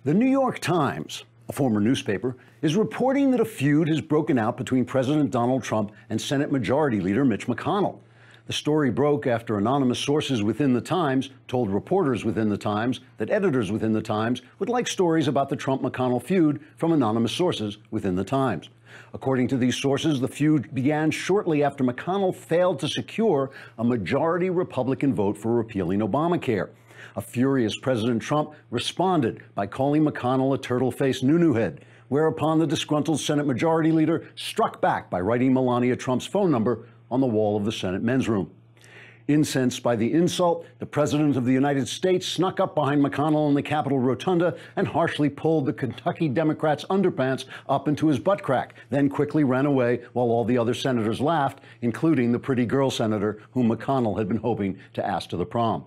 The New York Times, a former newspaper, is reporting that a feud has broken out between President Donald Trump and Senate Majority Leader Mitch McConnell. The story broke after anonymous sources within the Times told reporters within the Times that editors within the Times would like stories about the Trump-McConnell feud from anonymous sources within the Times. According to these sources, the feud began shortly after McConnell failed to secure a majority Republican vote for repealing Obamacare. A furious President Trump responded by calling McConnell a turtle-faced noo-noo-head, whereupon the disgruntled Senate Majority Leader struck back by writing Melania Trump's phone number on the wall of the Senate men's room. Incensed by the insult, the President of the United States snuck up behind McConnell in the Capitol Rotunda and harshly pulled the Kentucky Democrat's underpants up into his butt crack, then quickly ran away while all the other senators laughed, including the pretty girl senator whom McConnell had been hoping to ask to the prom.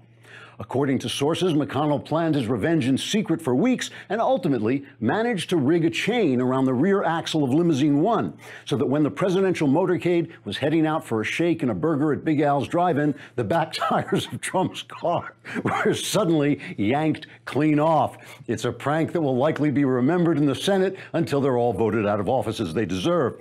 According to sources, McConnell planned his revenge in secret for weeks and ultimately managed to rig a chain around the rear axle of Limousine 1 so that when the presidential motorcade was heading out for a shake and a burger at Big Al's Drive-In, the back tires of Trump's car were suddenly yanked clean off. It's a prank that will likely be remembered in the Senate until they're all voted out of office as they deserve.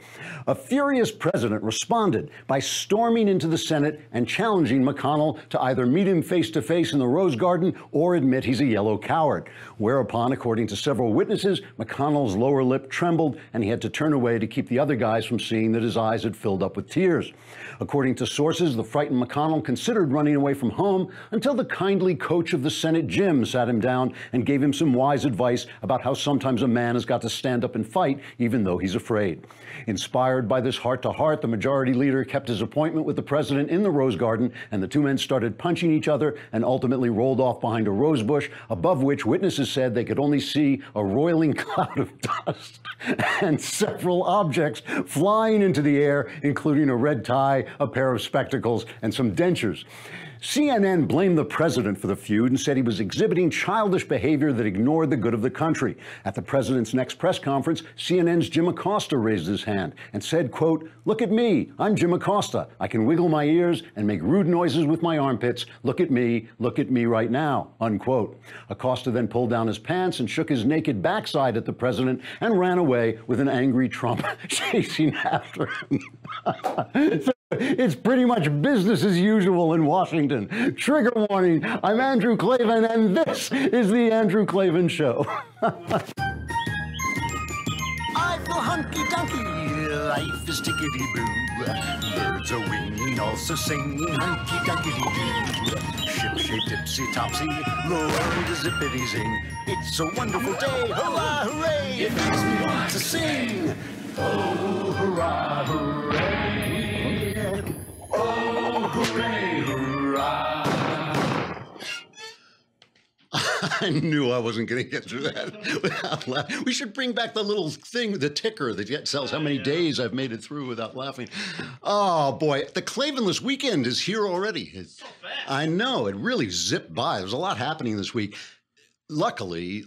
A furious president responded by storming into the Senate and challenging McConnell to either meet him face-to-face in the Rose Garden or admit he's a yellow coward. Whereupon, according to several witnesses, McConnell's lower lip trembled and he had to turn away to keep the other guys from seeing that his eyes had filled up with tears. According to sources, the frightened McConnell considered running away from home until the kindly coach of the Senate gym sat him down and gave him some wise advice about how sometimes a man has got to stand up and fight even though he's afraid. Inspired by this heart-to-heart, the Majority Leader kept his appointment with the president in the Rose Garden, and the two men started punching each other and ultimately rolled off behind a rose bush, above which witnesses said they could only see a roiling cloud of dust and several objects flying into the air, including a red tie, a pair of spectacles, and some dentures. CNN blamed the president for the feud and said he was exhibiting childish behavior that ignored the good of the country. At the president's next press conference, CNN's Jim Acosta raised his hand and said, quote, "Look at me, I'm Jim Acosta. I can wiggle my ears and make rude noises with my armpits. Look at me right now," unquote. Acosta then pulled down his pants and shook his naked backside at the president and ran away with an angry Trump chasing after him. It's pretty much business as usual in Washington. Trigger warning, I'm Andrew Klavan, and this is The Andrew Klavan Show. I feel hunky-dunky, life is tickety-boo. Birds are winging, also singing hunky-dunky-doo. Ship-shape, tipsy-topsy, Lord is zippity-zing. It's a wonderful day, hurrah, hooray, it makes me want to sing. Oh, hurrah, hooray. Oh, hooray, hurrah. I knew I wasn't going to get through that without laughing. We should bring back the little thing, the ticker that tells how many days I've made it through without laughing. Oh, boy. The Klavanless weekend is here already. So fast. I know. It really zipped by. There's a lot happening this week. Luckily,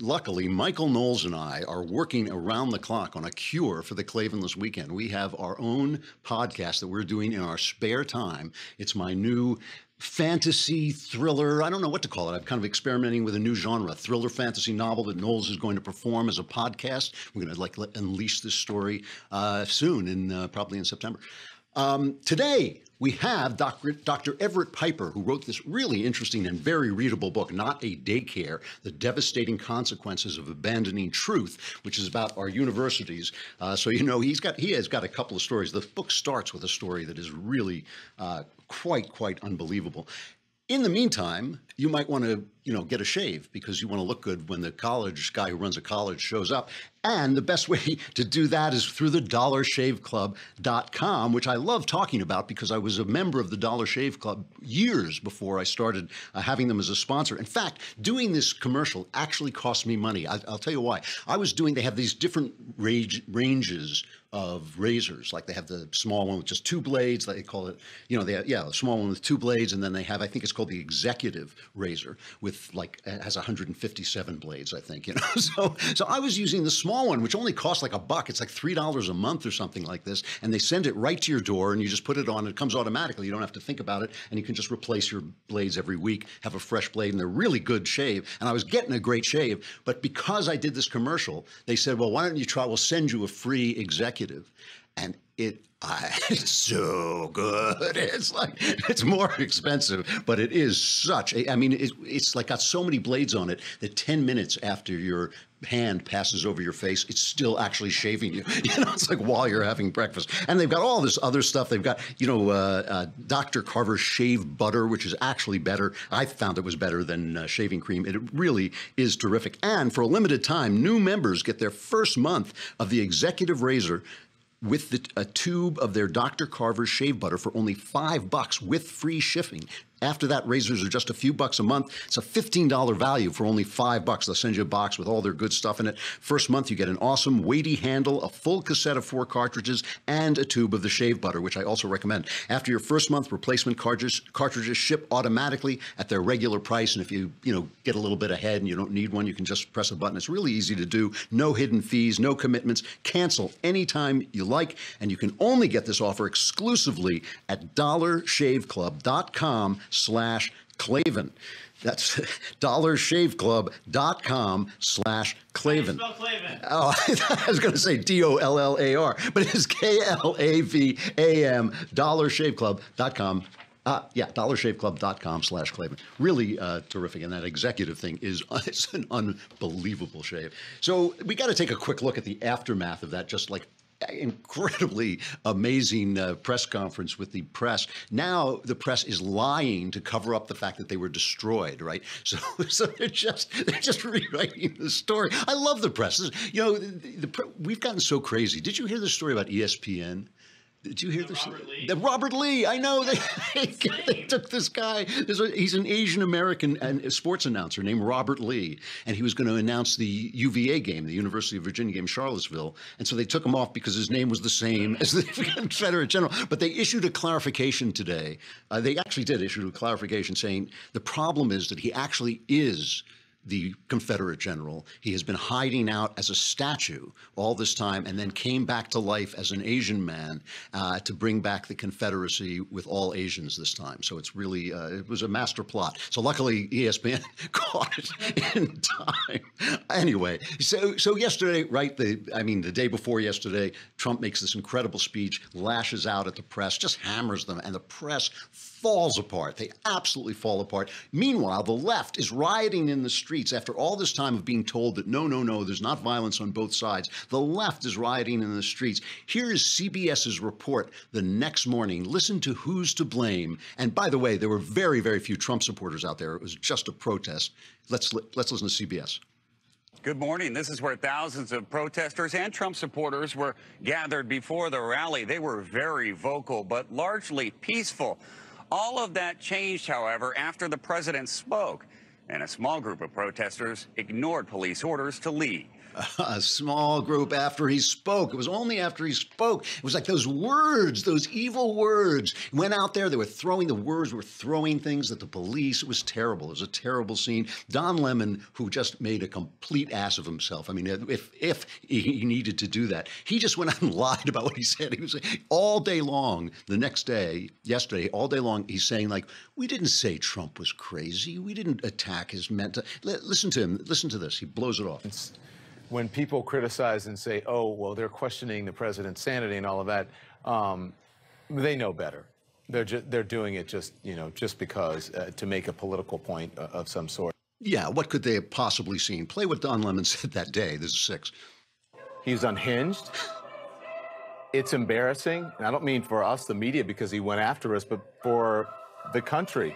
Michael Knowles and I are working around the clock on a cure for the Klavanless weekend. We have our own podcast that we're doing in our spare time. It's my new fantasy thriller. I don't know what to call it. I'm kind of experimenting with a new genre, thriller fantasy novel that Knowles is going to perform as a podcast. We're going to unleash this story soon, probably in September. Today, we have Dr. Everett Piper, who wrote this really interesting and very readable book, Not a Daycare, The Devastating Consequences of Abandoning Truth, which is about our universities. So, you know, he has got a couple of stories. The book starts with a story that is really quite unbelievable. In the meantime, you might want to, get a shave because you want to look good when the college guy who runs a college shows up. And the best way to do that is through the DollarShaveClub.com, which I love talking about because I was a member of the Dollar Shave Club years before I started having them as a sponsor. In fact, doing this commercial actually cost me money. I'll tell you why. They have these different ranges of razors. Like they have the small one with just 2 blades, they call it, a small one with 2 blades. And then they have, I think it's called the executive razor with it has 157 blades, I think, So I was using the small small one, which only costs like $1. It's like $3 a month or something like this. And they send it right to your door, and you just put it on. It comes automatically. You don't have to think about it. And you can just replace your blades every week, have a fresh blade, and they're really good shave. And I was getting a great shave. But because I did this commercial, they said, well, why don't you try? We'll send you a free executive. And it's so good. It's like, it's more expensive, but it is such a, I mean, it's like got so many blades on it that 10 minutes after your hand passes over your face, it's still actually shaving you. You know, it's like while you're having breakfast. And they've got all this other stuff. They've got, you know, Dr. Carver's shave butter, which is actually better. I found it was better than shaving cream. It really is terrific. And for a limited time, new members get their first month of the executive razor with a tube of their Dr. Carver's shave butter for only $5 with free shipping. After that, razors are just a few bucks a month. It's a $15 value for only $5. They'll send you a box with all their good stuff in it. First month, you get an awesome weighty handle, a full cassette of 4 cartridges, and a tube of the shave butter, which I also recommend. After your first month, replacement cartridges ship automatically at their regular price. And if you get a little bit ahead and you don't need one, you can just press a button. It's really easy to do. No hidden fees, no commitments. Cancel anytime you like. And you can only get this offer exclusively at dollarshaveclub.com/Klavan. That's dollarshaveclub.com/Klavan. Spell Klavan. Oh, I was going to say DOLLAR, but it's KLAVAM, dollarshaveclub.com. dollarshaveclub.com/Klavan. Really terrific. And that executive thing it's an unbelievable shave. So we got to take a quick look at the aftermath of that, just like incredibly amazing press conference with the press. Now the press is lying to cover up the fact that they were destroyed, right? So they're just rewriting the story. I love the press. You know, we've gotten so crazy. Did you hear the story about ESPN? Did you hear this? Robert Lee. I know they took this guy. He's an Asian American sports announcer named Robert Lee, and he was going to announce the UVA game, the University of Virginia game, Charlottesville. And so they took him off because his name was the same as the Confederate general. But they issued a clarification today. They actually did issue a clarification saying the problem is that he actually is the Confederate general. He has been hiding out as a statue all this time and then came back to life as an Asian man to bring back the Confederacy with all Asians this time. So it's really, it was a master plot. So luckily ESPN caught it in time. Anyway, so yesterday, right, the day before yesterday, Trump makes this incredible speech, lashes out at the press, just hammers them, and the press falls apart. They absolutely fall apart. Meanwhile, the left is rioting in the streets after all this time of being told that no, there's not violence on both sides. The left is rioting in the streets. Here is CBS's report the next morning. Listen to who's to blame. And by the way, there were very, very few Trump supporters out there. It was just a protest. Let's listen to CBS. Good morning. This is where thousands of protesters and Trump supporters were gathered before the rally. They were very vocal, but largely peaceful. All of that changed, however, after the president spoke, and a small group of protesters ignored police orders to leave. A small group after he spoke. It was only after he spoke. It was like those words, those evil words. He went out there, the words were throwing things at the police. It was terrible. It was a terrible scene. Don Lemon, who just made a complete ass of himself. I mean, if he needed to do that, he just went out and lied about what he said. He was all day long, the next day, yesterday, all day long, he's saying like, we didn't say Trump was crazy. We didn't attack his mental. Listen to him. Listen to this. He blows it off. When people criticize and say, oh, well, they're questioning the president's sanity and all of that, they know better. They're doing it just because to make a political point of some sort. Yeah, what could they have possibly seen? Play what Don Lemon said that day. This is 6. He's unhinged. It's embarrassing. And I don't mean for us, the media, because he went after us, but for the country.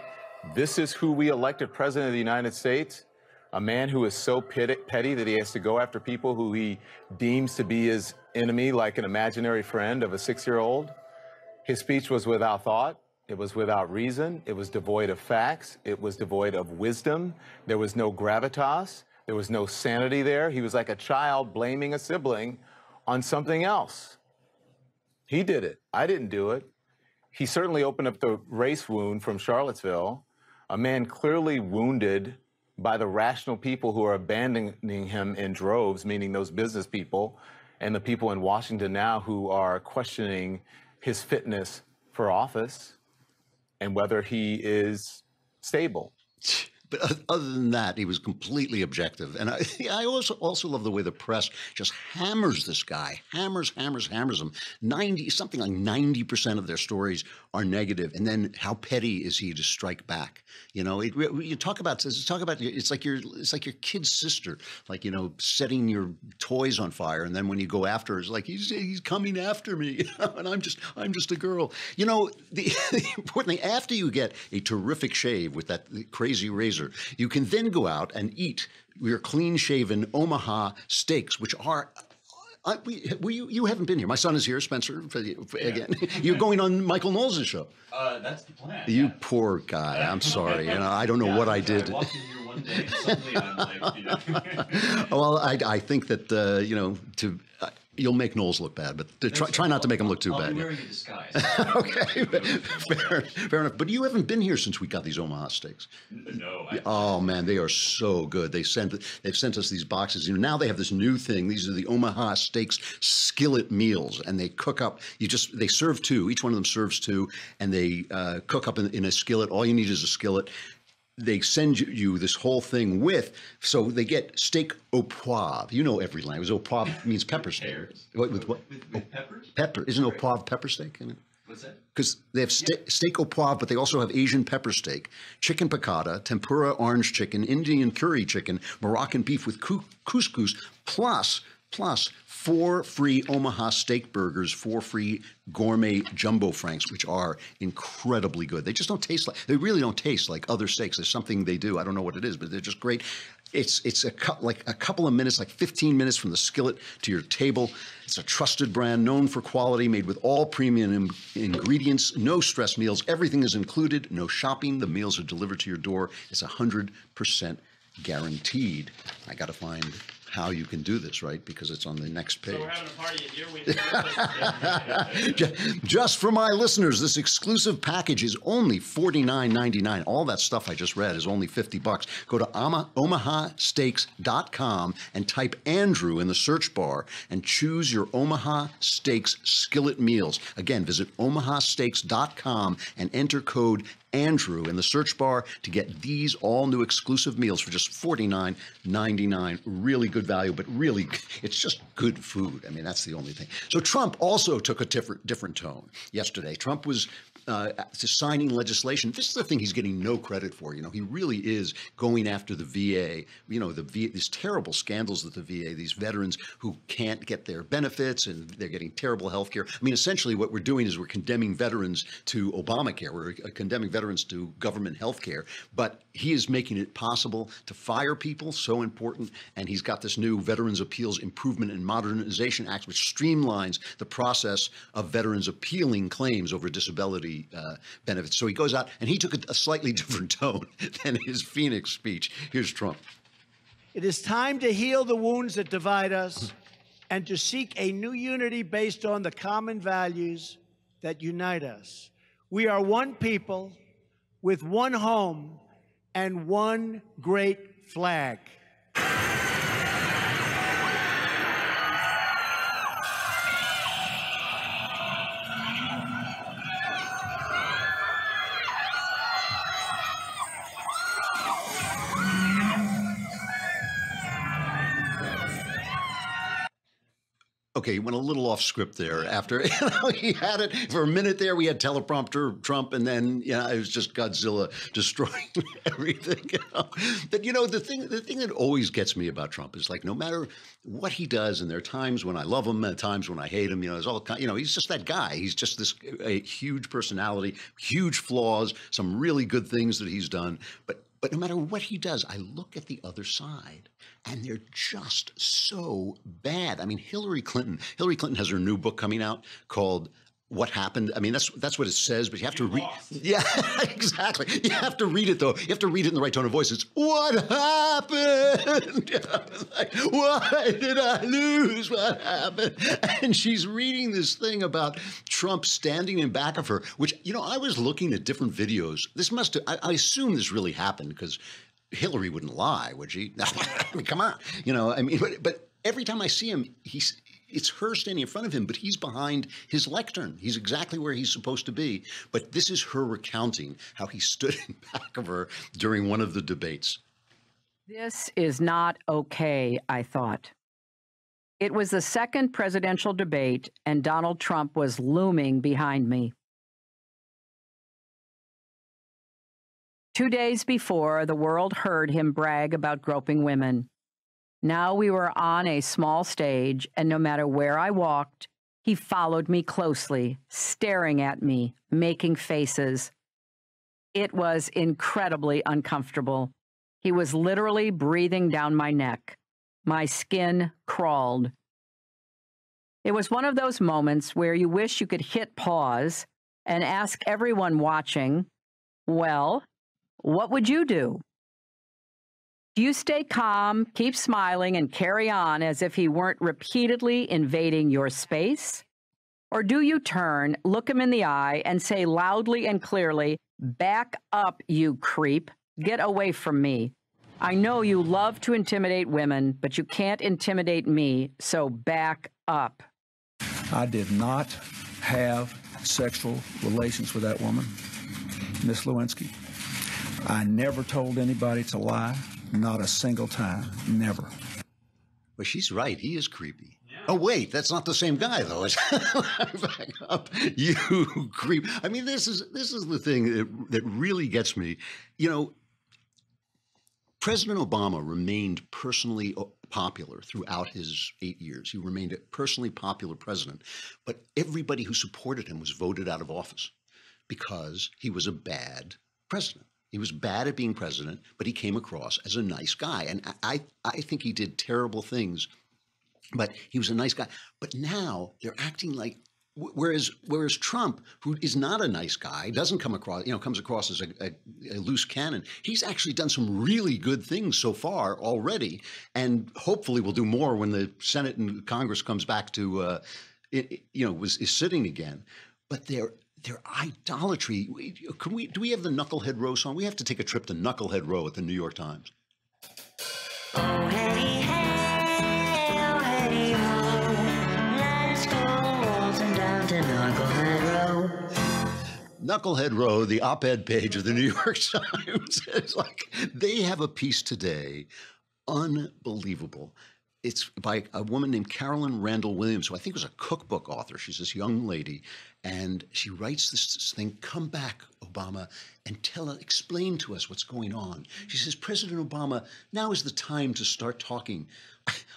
This is who we elected president of the United States. A man who is so petty that he has to go after people who he deems to be his enemy, like an imaginary friend of a 6-year-old. His speech was without thought. It was without reason. It was devoid of facts. It was devoid of wisdom. There was no gravitas. There was no sanity there. He was like a child blaming a sibling on something else. He did it. I didn't do it. He certainly opened up the race wound from Charlottesville. A man clearly wounded by the rational people who are abandoning him in droves, meaning those business people and the people in Washington now who are questioning his fitness for office and whether he is stable. But other than that, he was completely objective. And I also love the way the press just hammers this guy, hammers him. Something like 90% of their stories are negative. And then how petty is he to strike back? You know, you talk about it's like your kid's sister, like, you know, setting your toys on fire, and then when you go after her, it's like he's coming after me, you know, and I'm just a girl. You know, the important thing, after you get a terrific shave with that crazy razor, you can then go out and eat your clean-shaven Omaha steaks, which are. You haven't been here. My son is here, Spencer. Again, you're going on Michael Knowles' show. That's the plan. You poor guy. I'm sorry. You know, I don't know what I did. I walked in here one day, and suddenly I'm like, you know. Well, I think that you know, you'll make Knowles look bad, but try not to make him look too bad. I'll be wearing a disguise. Okay, fair enough. But you haven't been here since we got these Omaha steaks. No. Oh man, they are so good. They've sent us these boxes. You know, now they have this new thing. These are the Omaha Steaks skillet meals, and they cook up. They serve two. Each one of them serves two, and they cook up in a skillet. All you need is a skillet. They send you this whole thing so they get steak au poivre. You know every language. Au poivre means pepper steak. With what? With peppers? Pepper. Isn't au poivre pepper steak? What's that? Because they have steak au poivre, but they also have Asian pepper steak, chicken piccata, tempura orange chicken, Indian curry chicken, Moroccan beef with couscous, plus 4 free Omaha steak burgers, 4 free gourmet jumbo franks, which are incredibly good. They just don't taste they really don't taste like other steaks. There's something they do. I don't know what it is, but they're just great. It's a couple of minutes, like 15 minutes from the skillet to your table. It's a trusted brand known for quality, made with all premium ingredients, no stress meals. Everything is included, no shopping. The meals are delivered to your door. It's 100% guaranteed. I got to find how you can do this, right? Because it's on the next page. So we're having a party at your week. Just for my listeners, this exclusive package is only $49.99. All that stuff I just read is only $50. Go to omahasteaks.com and type Andrew in the search bar and choose your Omaha Steaks skillet meals. Again, visit omahasteaks.com and enter code Andrew in the search bar to get these all new exclusive meals for just $49.99. Really good value, but really, it's just good food. I mean, that's the only thing. So Trump also took a different tone yesterday. Trump was signing legislation. This is the thing he's getting no credit for. You know, he really is going after the VA. You know, these terrible scandals at the VA, these veterans who can't get their benefits and they're getting terrible health care. I mean, essentially what we're doing is we're condemning veterans to Obamacare. We're condemning veterans to government health care. But he is making it possible to fire people, so important. And he's got this new Veterans Appeals Improvement and Modernization Act, which streamlines the process of veterans appealing claims over disability benefits. So he goes out and he took a slightly different tone than his Phoenix speech. Here's Trump. It is time to heal the wounds that divide us and to seek a new unity based on the common values that unite us. We are one people with one home and one great flag. Okay, he went a little off script there after he had it for a minute there. We had teleprompter Trump, and then it was just Godzilla destroying everything. But the thing that always gets me about Trump is, like, no matter what he does, and there are times when I love him and times when I hate him. There's all he's just that guy. He's just a huge personality, huge flaws, some really good things that he's done, but no matter what he does, I look at the other side, and they're just so bad. I mean, Hillary Clinton has her new book coming out called What Happened. I mean, that's what it says, but you have to read. Yeah, exactly. You have to read it, though. You have to read it in the right tone of voice. It's what happened? Like, why did I lose? What happened? And she's reading this thing about Trump standing in back of her, which, I was looking at different videos. This I assume this really happened because Hillary wouldn't lie, would she? I mean, come on. You know, I mean, but every time I see him, it's her standing in front of him, but he's behind his lectern. He's exactly where he's supposed to be. But this is her recounting how he stood in back of her during one of the debates. This is not okay, I thought. It was the second presidential debate, and Donald Trump was looming behind me. 2 days before, the world heard him brag about groping women. Now we were on a small stage, and no matter where I walked, he followed me closely, staring at me, making faces. It was incredibly uncomfortable. He was literally breathing down my neck. My skin crawled. It was one of those moments where you wish you could hit pause and ask everyone watching, well, what would you do? Do you stay calm, keep smiling, and carry on as if he weren't repeatedly invading your space? Or do you turn, look him in the eye, and say loudly and clearly, back up, you creep, get away from me. I know you love to intimidate women, but you can't intimidate me, so back up. I did not have sexual relations with that woman, Miss Lewinsky. I never told anybody to lie. Not a single time. Never. Well, she's right. He is creepy. Yeah. Oh, wait, that's not the same guy, though. Back up, you creep. I mean, this is the thing that really gets me. You know, President Obama remained personally popular throughout his 8 years. He remained a personally popular president. But everybody who supported him was voted out of office because he was a bad president. He was bad at being president, but he came across as a nice guy. And I think he did terrible things, but he was a nice guy. But now they're acting like, whereas Trump, who is not a nice guy, doesn't come across, comes across as a loose cannon. He's actually done some really good things so far already, and hopefully will do more when the Senate and Congress comes back to, is sitting again. But their idolatry. Do we have the Knucklehead Row song? We have to take a trip to Knucklehead Row at the New York Times. Oh, hey, hey, oh, hey, ho. Let's go waltzing down to Knucklehead Row. Knucklehead Row, the op-ed page of the New York Times. It's like they have a piece today, unbelievable. It's by a woman named Carolyn Randall Williams, who I think was a cookbook author. She's this young lady, and she writes this thing, come back, Obama, and explain to us what's going on. She says, President Obama, now is the time to start talking.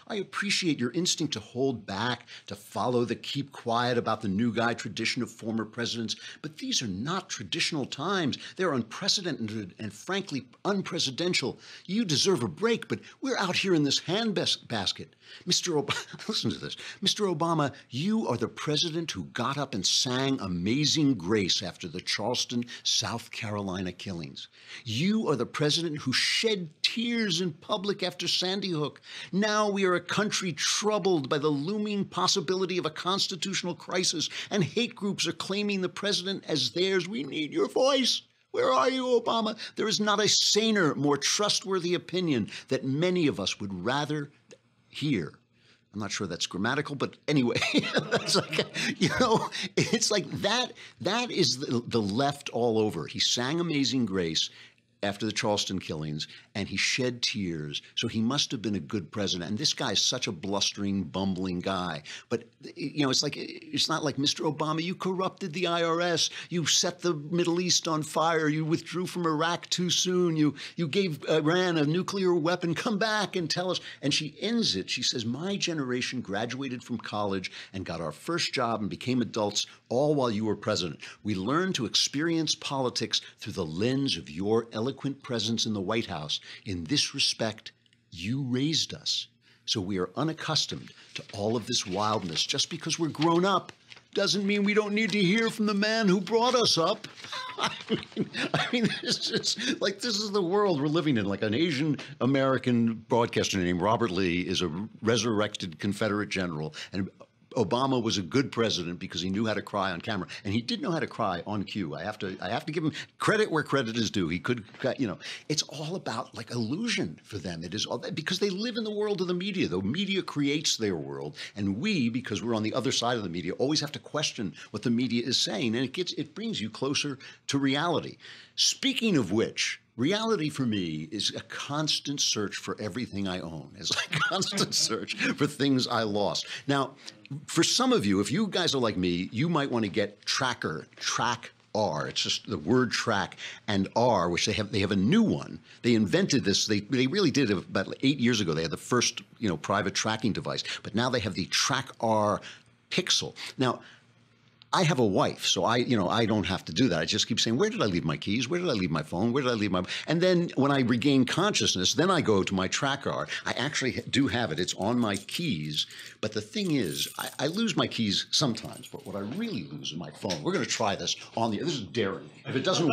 I appreciate your instinct to hold back, to follow the keep quiet about the new guy tradition of former presidents, but these are not traditional times. They're unprecedented and frankly unpresidential. You deserve a break, but we're out here in this handbasket. Mr. Obama, listen to this. Mr. Obama, you are the president who got up and sang Amazing Grace after the Charleston, South Carolina killings. You are the president who shed tears in public after Sandy Hook. Now we are a country troubled by the looming possibility of a constitutional crisis, and hate groups are claiming the president as theirs. We need your voice. Where are you, Obama? There is not a saner, more trustworthy opinion that many of us would rather hear. I'm not sure that's grammatical, but anyway, that's like, it's like that is the left all over. He sang Amazing Grace after the Charleston killings, and he shed tears. So he must have been a good president. And this guy is such a blustering, bumbling guy. But, it's not like, Mr. Obama, you corrupted the IRS. You set the Middle East on fire. You withdrew from Iraq too soon. You gave Iran a nuclear weapon. Come back and tell us. And she ends it. She says, my generation graduated from college and got our first job and became adults all while you were president. We learned to experience politics through the lens of your eloquent presence in the White House. In this respect, you raised us. So we are unaccustomed to all of this wildness. Just because we're grown up doesn't mean we don't need to hear from the man who brought us up. I mean, this is the world we're living in. Like an Asian American broadcaster named Robert Lee is a resurrected Confederate general, and Obama was a good president because he knew how to cry on camera, and he did know how to cry on cue. I have to give him credit where credit is due. He could, it's all about like illusion for them. It is all because they live in the world of the media. The media creates their world, and we, because we're on the other side of the media, always have to question what the media is saying, and it brings you closer to reality. Speaking of which, reality for me is a constant search for everything I own. It's a constant search for things I lost. Now, for some of you, if you guys are like me, you might want to get TrackR. It's just the word track and R, which they have a new one. They invented this. They really did it about 8 years ago. They had the first private tracking device, but now they have the TrackR Pixel. Now, I have a wife, so I don't have to do that. I just keep saying, where did I leave my keys? Where did I leave my phone? Where did I leave my... And then when I regain consciousness, then I go to my TrackR. I actually do have it. It's on my keys. But the thing is, I lose my keys sometimes, but what I really lose is my phone. We're going to try this on the... This is daring. If it doesn't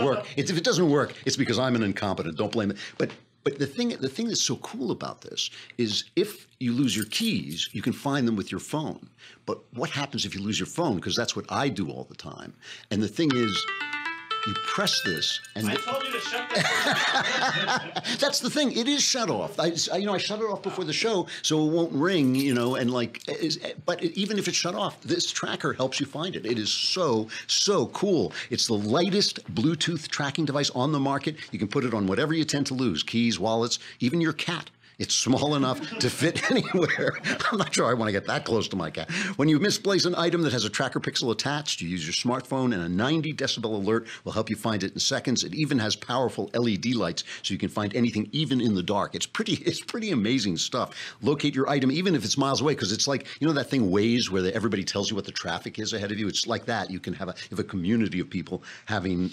work, it's because I'm an incompetent. Don't blame it. But the thing that's so cool about this is if you lose your keys, you can find them with your phone. But what happens if you lose your phone? Because that's what I do all the time. And the thing is, you press this, and I told you to shut that. that's the thing. It is shut off. I shut it off before the show so it won't ring. But even if it's shut off, this tracker helps you find it. It is so cool. It's the lightest Bluetooth tracking device on the market. You can put it on whatever you tend to lose: keys, wallets, even your cat. It's small enough to fit anywhere. I'm not sure I want to get that close to my cat. When you misplace an item that has a TrackR Pixel attached, you use your smartphone, and a 90 decibel alert will help you find it in seconds. It even has powerful LED lights, so you can find anything even in the dark. It's pretty amazing stuff. Locate your item even if it's miles away, because it's like, that thing Waze where everybody tells you what the traffic is ahead of you. It's like that. You can have a community of people helping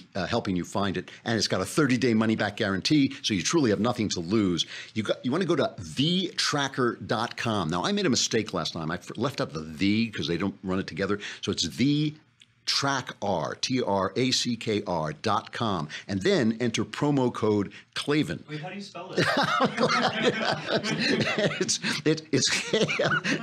you find it, and it's got a 30-day money-back guarantee, so you truly have nothing to lose. You want to go to thetrackr.com. Now, I made a mistake last time. I left out the because they don't run it together. So it's TrackR, TrackR.com, and then enter promo code Klavan. Wait, how do you spell it? It's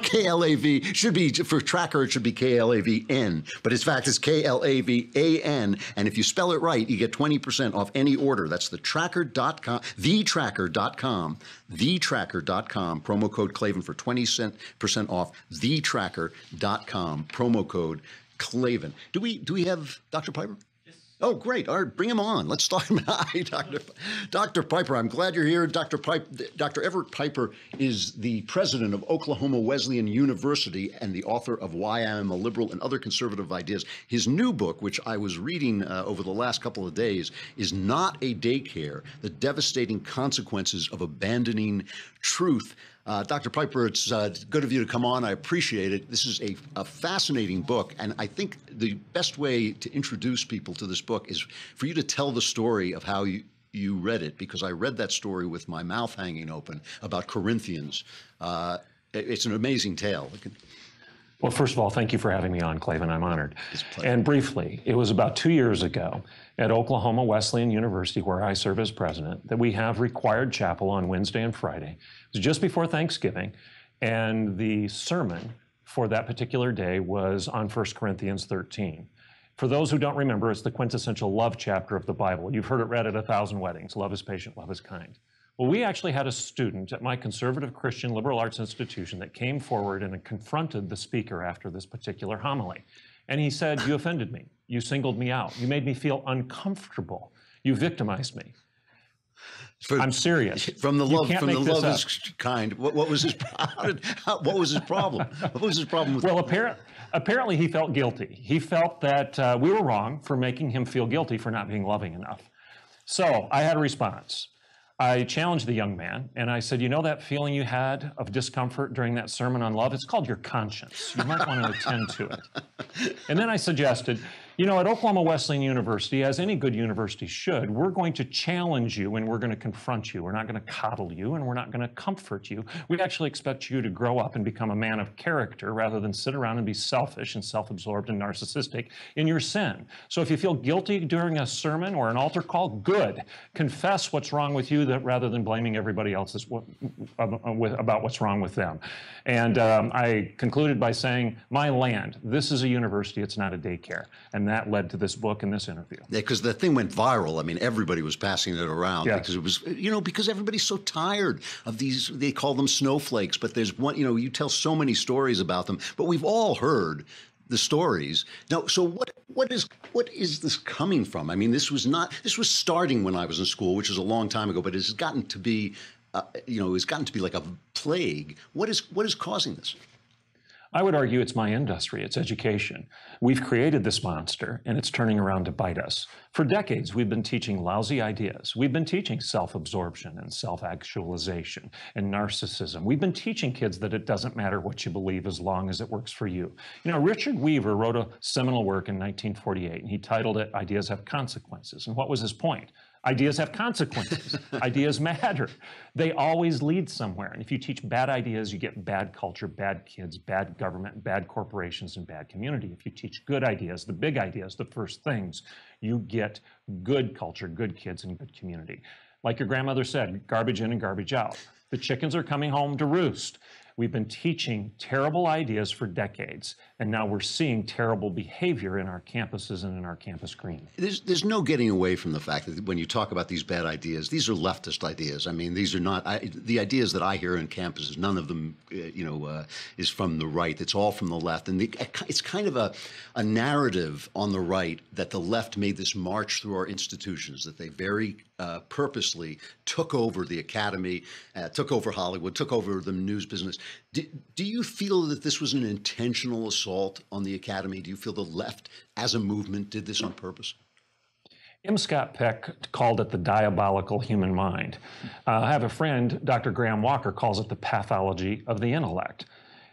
K-L-A-V. Should be for TrackR. It should be K-L-A-V-N, but in fact it's K-L-A-V-A-N. And if you spell it right, you get 20% off any order. That's the TrackR.com, thetrackr.com, thetrackr.com. Promo code Klavan for 20% off. Thetrackr.com. Promo code Klavan. Do we have Dr. Piper? Yes. Oh, great. All right, bring him on. Let's start. Hi, Dr. Piper. I'm glad you're here. Dr. Everett Piper is the president of Oklahoma Wesleyan University and the author of Why I Am a Liberal and Other Conservative Ideas. His new book, which I was reading over the last couple of days, is Not a Daycare: The Devastating Consequences of Abandoning Truth. Dr. Piper, it's good of you to come on. I appreciate it. This is a fascinating book, and I think the best way to introduce people to this book is for you to tell the story of how you read it, because I read that story with my mouth hanging open about Corinthians. It's an amazing tale. Well, first of all, thank you for having me on, Klavan. I'm honored. It's a pleasure. And briefly, it was about 2 years ago at Oklahoma Wesleyan University, where I serve as president, that we have required chapel on Wednesday and Friday. It was just before Thanksgiving, and the sermon for that particular day was on 1 Corinthians 13. For those who don't remember, it's the quintessential love chapter of the Bible. You've heard it read at 1,000 weddings. Love is patient, love is kind. Well, we actually had a student at my conservative Christian liberal arts institution that came forward and confronted the speaker after this particular homily. And he said, "You offended me. You singled me out. You made me feel uncomfortable. You victimized me." I'm serious. From the love is kind. What was his problem? What was his problem? What was his problem with? Well, apparently he felt guilty. He felt that we were wrong for making him feel guilty for not being loving enough. So I had a response. I challenged the young man, and I said, "You know that feeling you had of discomfort during that sermon on love? It's called your conscience. You might want to attend to it." And then I suggested, You know, at Oklahoma Wesleyan University, as any good university should, we're going to challenge you and we're going to confront you. We're not going to coddle you and we're not going to comfort you. We actually expect you to grow up and become a man of character rather than sit around and be selfish and self-absorbed and narcissistic in your sin. So if you feel guilty during a sermon or an altar call, good. Confess what's wrong with you rather than blaming everybody else about what's wrong with them. And I concluded by saying, my land, this is a university, it's not a daycare. And that led to this book and this interview. Yeah, because the thing went viral. I mean, everybody was passing it around because it was, you know, because everybody's so tired of these, they call them snowflakes, but there's one, you know, you tell so many stories about them, but we've all heard the stories. Now, so what is this coming from? I mean, this was starting when I was in school, which is a long time ago, but it's gotten to be, you know, it's gotten to be like a plague. What is causing this? I would argue it's my industry, it's education. We've created this monster and it's turning around to bite us. For decades, we've been teaching lousy ideas. We've been teaching self-absorption and self-actualization and narcissism. We've been teaching kids that it doesn't matter what you believe as long as it works for you. You know, Richard Weaver wrote a seminal work in 1948 and he titled it, Ideas Have Consequences. And what was his point? Ideas have consequences. Ideas matter. They always lead somewhere. And if you teach bad ideas, you get bad culture, bad kids, bad government, bad corporations, and bad community. If you teach good ideas, the big ideas, the first things, you get good culture, good kids, and good community. Like your grandmother said, garbage in and garbage out. The chickens are coming home to roost. We've been teaching terrible ideas for decades, and now we're seeing terrible behavior in our campuses and in our campus green. There's no getting away from the fact that when you talk about these bad ideas, these are leftist ideas. I mean, these are not the ideas that I hear in campuses. None of them, is from the right. It's all from the left, and it's kind of a narrative on the right that the left made this march through our institutions, that they very purposely took over the academy, took over Hollywood, took over the news business. Do you feel that this was an intentional assault on the academy? Do you feel the left as a movement did this on purpose? M. Scott Peck called it the diabolical human mind. I have a friend, Dr. Graham Walker, calls it the pathology of the intellect.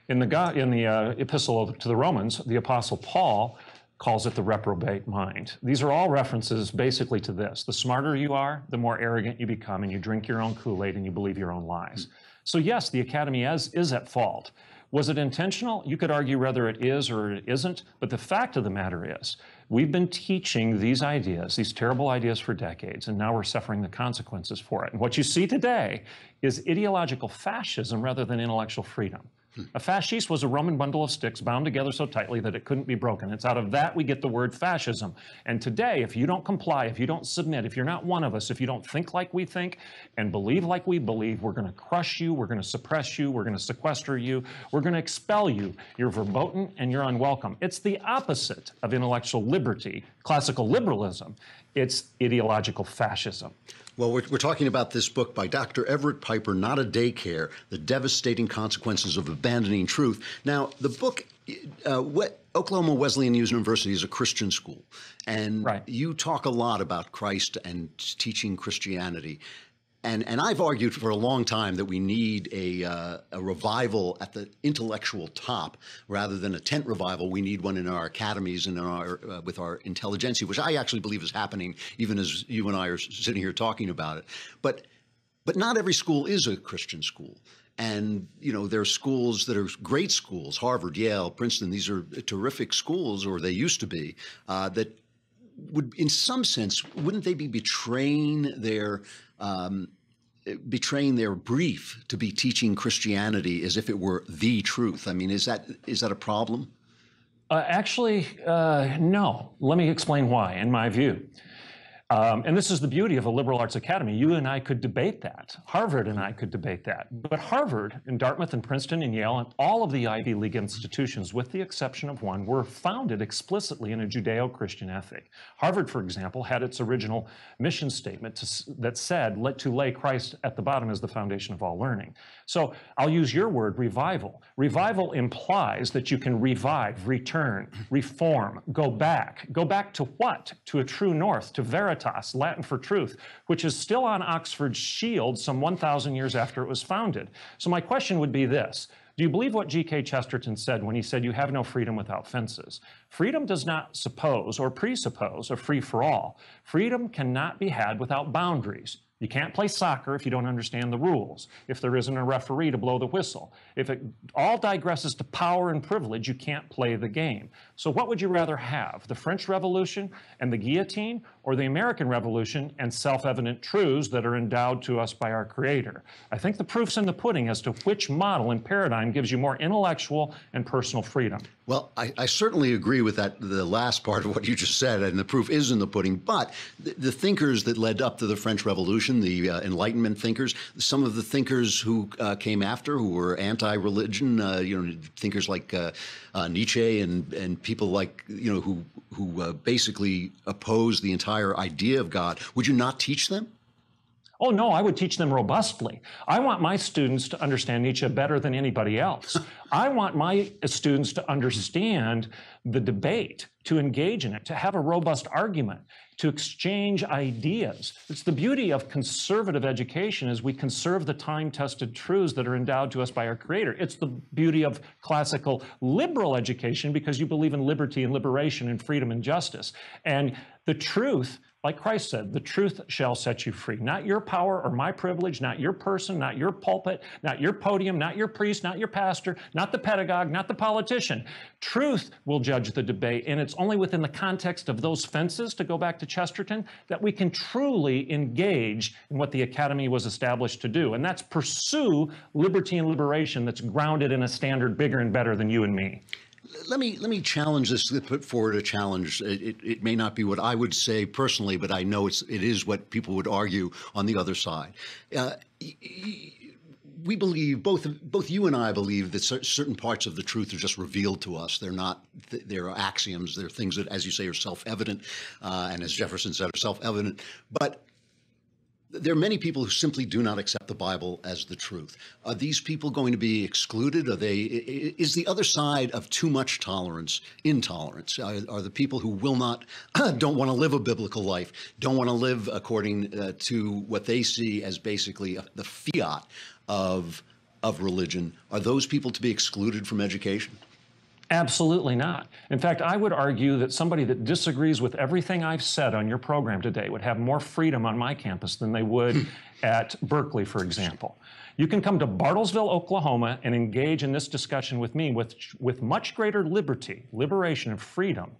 In the epistle to the Romans, the Apostle Paul calls it the reprobate mind. These are all references basically to this. The smarter you are, the more arrogant you become, and you drink your own Kool-Aid and you believe your own lies. So yes, the academy is at fault. Was it intentional? You could argue whether it is or it isn't, but the fact of the matter is, we've been teaching these ideas, these terrible ideas for decades, and now we're suffering the consequences for it. And what you see today is ideological fascism rather than intellectual freedom. A fascist was a Roman bundle of sticks bound together so tightly that it couldn't be broken. It's out of that we get the word fascism. And today, if you don't comply, if you don't submit, if you're not one of us, if you don't think like we think and believe like we believe, we're going to crush you, we're going to suppress you, we're going to sequester you, we're going to expel you. You're verboten and you're unwelcome. It's the opposite of intellectual liberty, classical liberalism. It's ideological fascism. Well, we're talking about this book by Dr. Everett Piper, Not a Daycare, The Devastating Consequences of Abandoning Truth. Now, the book, Oklahoma Wesleyan University is a Christian school, and you talk a lot about Christ and teaching Christianity. And I've argued for a long time that we need a revival at the intellectual top rather than a tent revival. We need one in our academies and in our with our intelligentsia, which I actually believe is happening even as you and I are sitting here talking about it. But not every school is a Christian school. And, you know, there are schools that are great schools, Harvard, Yale, Princeton. These are terrific schools, or they used to be, that would, in some sense, wouldn't they be betraying their brief to be teaching Christianity as if it were the truth? I mean, is that a problem? Actually, no. Let me explain why, in my view. And this is the beauty of a liberal arts academy. You and I could debate that. Harvard and I could debate that. But Harvard and Dartmouth and Princeton and Yale and all of the Ivy League institutions, with the exception of one, were founded explicitly in a Judeo-Christian ethic. Harvard, for example, had its original mission statement that said, to lay Christ at the bottom as the foundation of all learning. So I'll use your word, revival. Revival implies that you can revive, return, reform, go back. Go back to what? To a true north, to veritas, Latin for truth, which is still on Oxford's shield some 1,000 years after it was founded. So my question would be this. Do you believe what G.K. Chesterton said when he said, you have no freedom without fences? Freedom does not suppose or presuppose a free-for-all. Freedom cannot be had without boundaries. You can't play soccer if you don't understand the rules, if there isn't a referee to blow the whistle. If it all digresses to power and privilege, you can't play the game. So what would you rather have, the French Revolution and the guillotine, or the American Revolution and self-evident truths that are endowed to us by our Creator? I think the proof's in the pudding as to which model and paradigm gives you more intellectual and personal freedom. Well, I certainly agree with that, the last part of what you just said, and the proof is in the pudding. But the thinkers that led up to the French Revolution, the Enlightenment thinkers, some of the thinkers who came after, who were anti-religion, thinkers like Nietzsche and people like, who basically opposed the entire idea of God. Would you not teach them? Oh, no, I would teach them robustly. I want my students to understand Nietzsche better than anybody else. I want my students to understand the debate, to engage in it, to have a robust argument, to exchange ideas. It's the beauty of conservative education is we conserve the time-tested truths that are endowed to us by our Creator. It's the beauty of classical liberal education because you believe in liberty and liberation and freedom and justice. And the truth, like Christ said, the truth shall set you free. Not your power or my privilege, not your person, not your pulpit, not your podium, not your priest, not your pastor, not the pedagogue, not the politician. Truth will judge the debate, and it's only within the context of those fences, to go back to Chesterton, that we can truly engage in what the Academy was established to do, and that's pursue liberty and liberation that's grounded in a standard bigger and better than you and me. Let me challenge this, put forward a challenge. It may not be what I would say personally, but I know it is what people would argue on the other side. We believe, both you and I believe, that certain parts of the truth are just revealed to us. They're not, they're axioms. They're things that, as you say, are self-evident, and as Jefferson said, are self-evident. But there are many people who simply do not accept the Bible as the truth. Are these people going to be excluded? Is the other side of too much tolerance intolerance? Are the people who will not, don't want to live a biblical life, don't want to live according to what they see as basically the fiat of religion, are those people to be excluded from education? Absolutely not. In fact, I would argue that somebody that disagrees with everything I've said on your program today would have more freedom on my campus than they would at Berkeley, for example. You can come to Bartlesville, Oklahoma, and engage in this discussion with me with much greater liberty, liberation, and freedom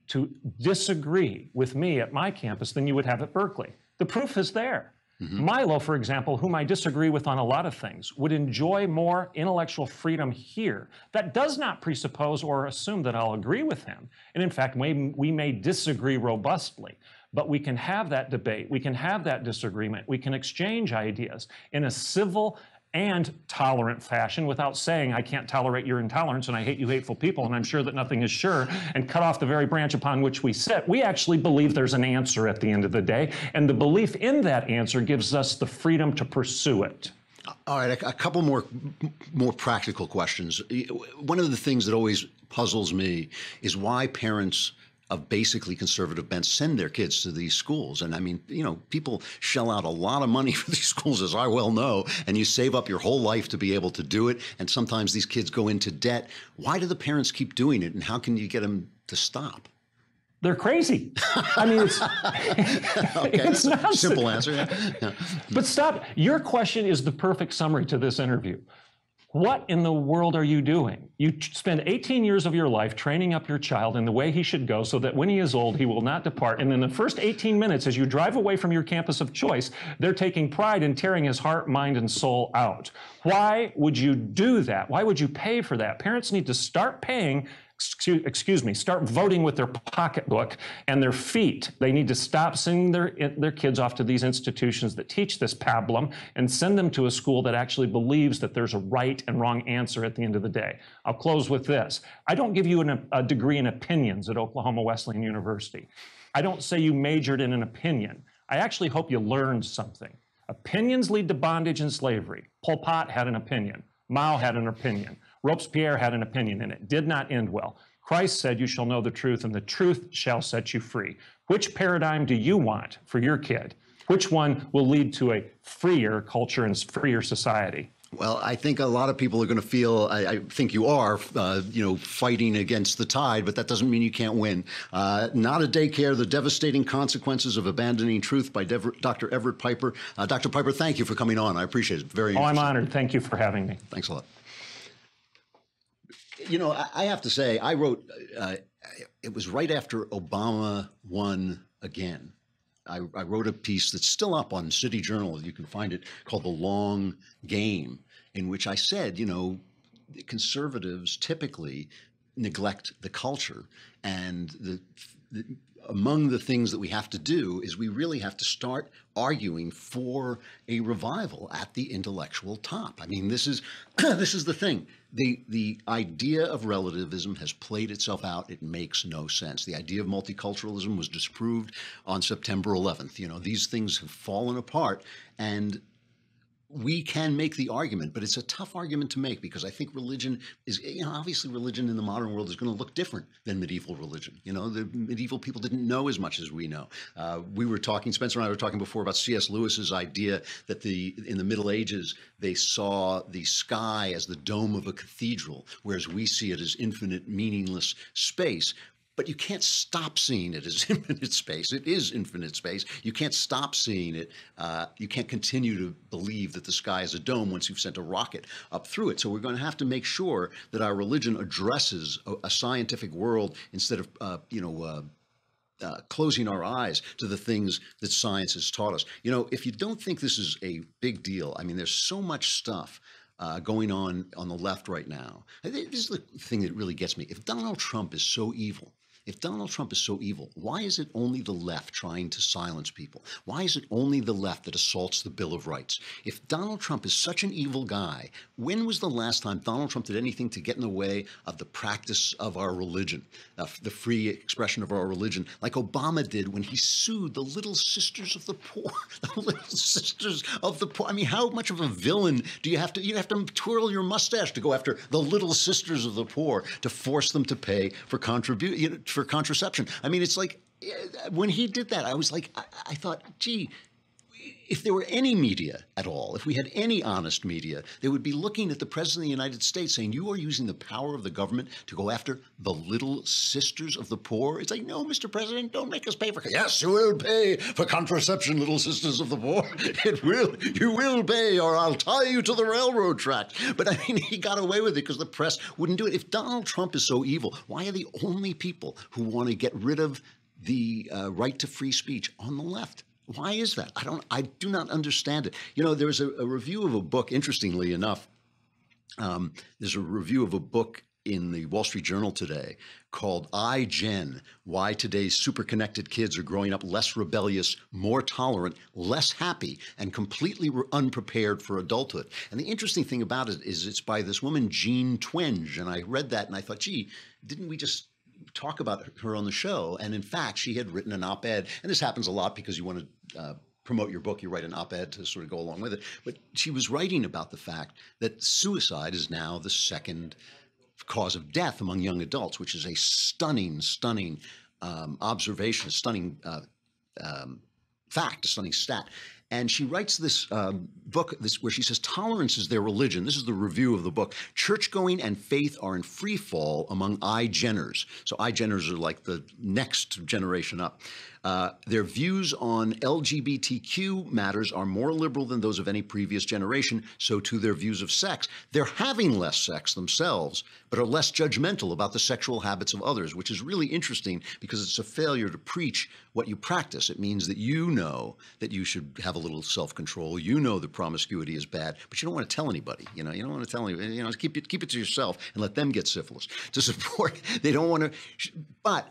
to disagree with me at my campus than you would have at Berkeley. The proof is there. Milo, for example, whom I disagree with on a lot of things, would enjoy more intellectual freedom here. That does not presuppose or assume that I'll agree with him. And in fact, we may disagree robustly, but we can have that debate. We can have that disagreement. We can exchange ideas in a civil and tolerant fashion without saying, I can't tolerate your intolerance and I hate you hateful people and I'm sure that nothing is sure, and cut off the very branch upon which we sit. We actually believe there's an answer at the end of the day, and the belief in that answer gives us the freedom to pursue it. All right, a couple more practical questions. One of the things that always puzzles me is why parents of basically conservative bent send their kids to these schools. And I mean, people shell out a lot of money for these schools, as I well know, and you save up your whole life to be able to do it. And sometimes these kids go into debt. Why do the parents keep doing it? And how can you get them to stop? They're crazy. I mean, it's, okay, it's nonsense. Simple answer. Yeah. But stop. Your question is the perfect summary to this interview. What in the world are you doing? You spend 18 years of your life training up your child in the way he should go so that when he is old, he will not depart. And in the first 18 minutes, as you drive away from your campus of choice, they're taking pride in tearing his heart, mind, and soul out. Why would you do that? Why would you pay for that? Parents need to start paying, start voting with their pocketbook and their feet. They need to stop sending their kids off to these institutions that teach this pablum and send them to a school that actually believes that there's a right and wrong answer at the end of the day. I'll close with this. I don't give you a degree in opinions at Oklahoma Wesleyan University. I don't say you majored in an opinion. I actually hope you learned something. Opinions lead to bondage and slavery. Pol Pot had an opinion. Mao had an opinion. Robespierre had an opinion, and it did not end well. Christ said, you shall know the truth, and the truth shall set you free. Which paradigm do you want for your kid? Which one will lead to a freer culture and freer society? Well, I think a lot of people are going to feel, I think you are, fighting against the tide, but that doesn't mean you can't win. Not a Daycare, The Devastating Consequences of Abandoning Truth by Dr. Everett Piper. Dr. Piper, thank you for coming on. I appreciate it. Very interesting. I'm honored. Thank you for having me. Thanks a lot. I have to say, I wrote, it was right after Obama won again. I wrote a piece that's still up on City Journal. You can find it, called The Long Game, in which I said, conservatives typically neglect the culture. And among the things that we have to do is we really have to start arguing for a revival at the intellectual top. I mean, this is the thing. The idea of relativism has played itself out. It makes no sense. The idea of multiculturalism was disproved on September 11th. These things have fallen apart, and we can make the argument, but it's a tough argument to make because I think religion is, obviously religion in the modern world is going to look different than medieval religion. The medieval people didn't know as much as we know. We were talking, Spencer and I were talking before about C.S. Lewis's idea that in the Middle Ages, they saw the sky as the dome of a cathedral, whereas we see it as infinite, meaningless space. But you can't stop seeing it as infinite space. It is infinite space. You can't stop seeing it. You can't continue to believe that the sky is a dome once you've sent a rocket up through it. So we're going to have to make sure that our religion addresses a scientific world instead of, closing our eyes to the things that science has taught us. If you don't think this is a big deal, I mean, there's so much stuff going on the left right now. This is the thing that really gets me. If Donald Trump is so evil, why is it only the left trying to silence people? Why is it only the left that assaults the Bill of Rights? If Donald Trump is such an evil guy, when was the last time Donald Trump did anything to get in the way of the practice of our religion, the free expression of our religion, like Obama did when he sued the Little Sisters of the Poor? The Little Sisters of the Poor. I mean, how much of a villain do you have to? You have to twirl your mustache to go after the Little Sisters of the Poor to force them to pay for contraception. I mean, it's like when he did that, I was like, I thought, gee, if there were any media at all, if we had any honest media, they would be looking at the President of the United States saying, you are using the power of the government to go after the Little Sisters of the Poor. It's like, no, Mr. President, don't make us pay for. Yes, you will pay for contraception, Little Sisters of the Poor. You will pay, or I'll tie you to the railroad track. But I mean, he got away with it because the press wouldn't do it. If Donald Trump is so evil, why are the only people who want to get rid of the right to free speech on the left? Why is that? I do not understand it. There's a review of a book, interestingly enough, there's a review of a book in the Wall Street Journal today called iGen, Why Today's Super-Connected Kids Are Growing Up Less Rebellious, More Tolerant, Less Happy, and Completely Unprepared for Adulthood. And the interesting thing about it is it's by this woman, Jean Twenge. And I read that and I thought, gee, didn't we just talk about her on the show? And in fact, she had written an op-ed, and this happens a lot because you want to promote your book, you write an op-ed to sort of go along with it. But she was writing about the fact that suicide is now the second cause of death among young adults, which is a stunning observation, a stunning fact, a stunning stat. And she writes this book where she says, tolerance is their religion. This is the review of the book. Church-going and faith are in free fall among iGeners. So iGeners are like the next generation up. Their views on LGBTQ matters are more liberal than those of any previous generation, so too their views of sex. They're having less sex themselves, but are less judgmental about the sexual habits of others, which is really interesting because it's a failure to preach what you practice. It means that you know that you should have a little self-control. You know that promiscuity is bad, but you don't want to tell anybody. You don't want to tell anybody. Keep it to yourself and let them get syphilis. To support, they don't want to. But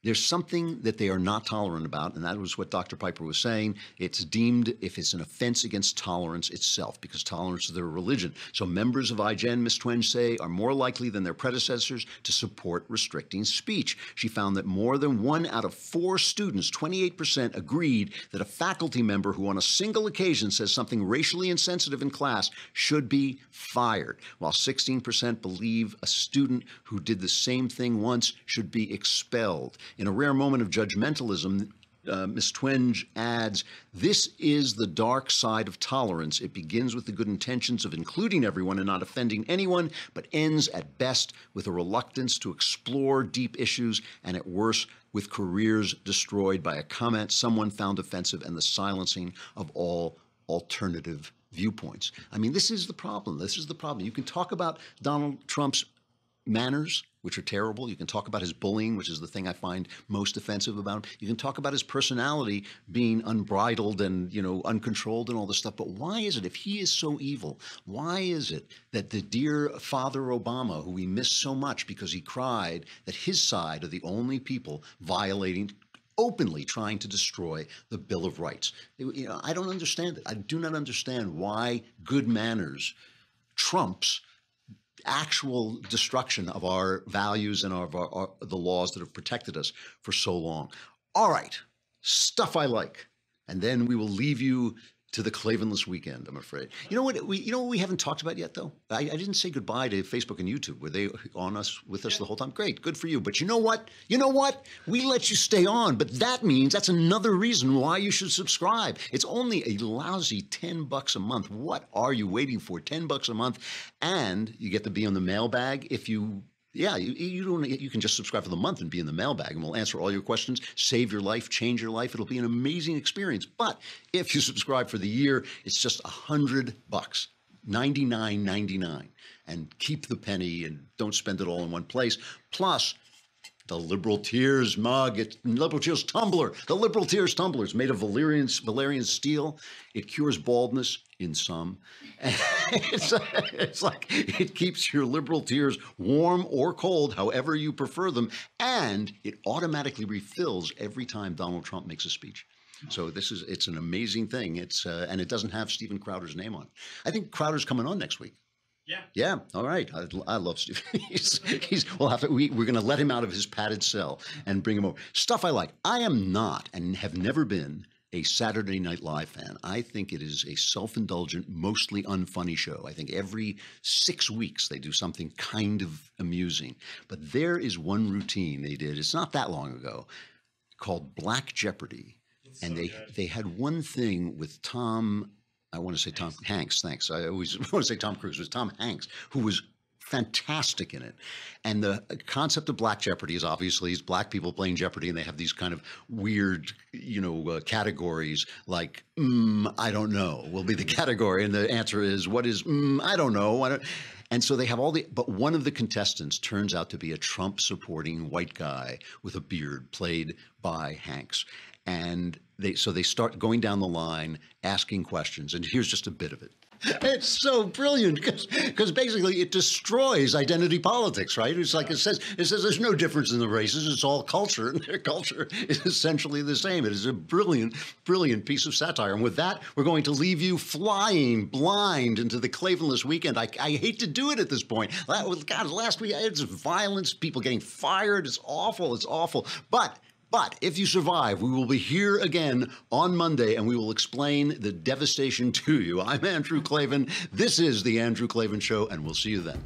there's something that they are not tolerant about, and that was what Dr. Piper was saying. It's deemed, if it's an offense against tolerance itself, because tolerance is their religion. So members of iGen, Ms. Twenge say, are more likely than their predecessors to support restricting speech. She found that more than 1 out of 4 students, 28%, agreed that a faculty member who on a single occasion says something racially insensitive in class should be fired, while 16% believe a student who did the same thing once should be expelled. In a rare moment of judgmentalism, Miss Twenge adds, this is the dark side of tolerance. It begins with the good intentions of including everyone and not offending anyone, but ends at best with a reluctance to explore deep issues, and at worst with careers destroyed by a comment someone found offensive and the silencing of all alternative viewpoints. I mean, this is the problem. This is the problem. You can talk about Donald Trump's manners, which are terrible. You can talk about his bullying, which is the thing I find most offensive about him. You can talk about his personality being unbridled and, uncontrolled and all this stuff. But why is it, if he is so evil, why is it that the dear Father Obama, who we miss so much because he cried that his side are the only people violating, openly trying to destroy the Bill of Rights? I don't understand it. I do not understand why good manners trumps actual destruction of our values and of the laws that have protected us for so long. All right, stuff I like. And then we will leave you to the Klavanless weekend, I'm afraid. You know what we haven't talked about yet, though? I didn't say goodbye to Facebook and YouTube. Were they with us the whole time? Great, good for you. But you know what? We let you stay on, but that means that's another reason why you should subscribe. It's only a lousy $10 a month. What are you waiting for? $10 a month, and you get to be on the mailbag if you. Yeah, you can just subscribe for the month and be in the mailbag, and we'll answer all your questions, save your life, change your life. It'll be an amazing experience. But if you subscribe for the year, it's just $100, $99.99, and keep the penny and don't spend it all in one place. Plus, the Liberal Tears mug, it's Liberal Tears tumbler. The Liberal Tears tumbler is made of Valerian steel. It cures baldness in some. It's like it keeps your Liberal Tears warm or cold, however you prefer them, and it automatically refills every time Donald Trump makes a speech. So it's an amazing thing. And it doesn't have Steven Crowder's name on it. I think Crowder's coming on next week. Yeah. All right. I love Steve. We're going to let him out of his padded cell and bring him over. Stuff I like. I am not and have never been a Saturday Night Live fan. I think it is a self-indulgent, mostly unfunny show. I think every 6 weeks they do something kind of amusing. But there is one routine they did. It's not that long ago, called Black Jeopardy. And they had one thing with Tom. I want to say Tom Hanks, thanks. I always want to say Tom Cruise. It was Tom Hanks, who was fantastic in it. And the concept of Black Jeopardy is obviously it's black people playing Jeopardy, and they have these kind of weird, categories like, I don't know, will be the category. And the answer is, what is, I don't know. And so they have but one of the contestants turns out to be a Trump-supporting white guy with a beard played by Hanks. And they start going down the line, asking questions. And here's just a bit of it. It's so brilliant because basically it destroys identity politics, right? It's like it says there's no difference in the races. It's all culture, and their culture is essentially the same. It is a brilliant, brilliant piece of satire. And with that, we're going to leave you flying blind into the Klavanless weekend. I hate to do it at this point. God, last week it's violence, people getting fired. It's awful. It's awful. But if you survive, we will be here again on Monday, and we will explain the devastation to you. I'm Andrew Klavan. This is The Andrew Klavan Show, and we'll see you then.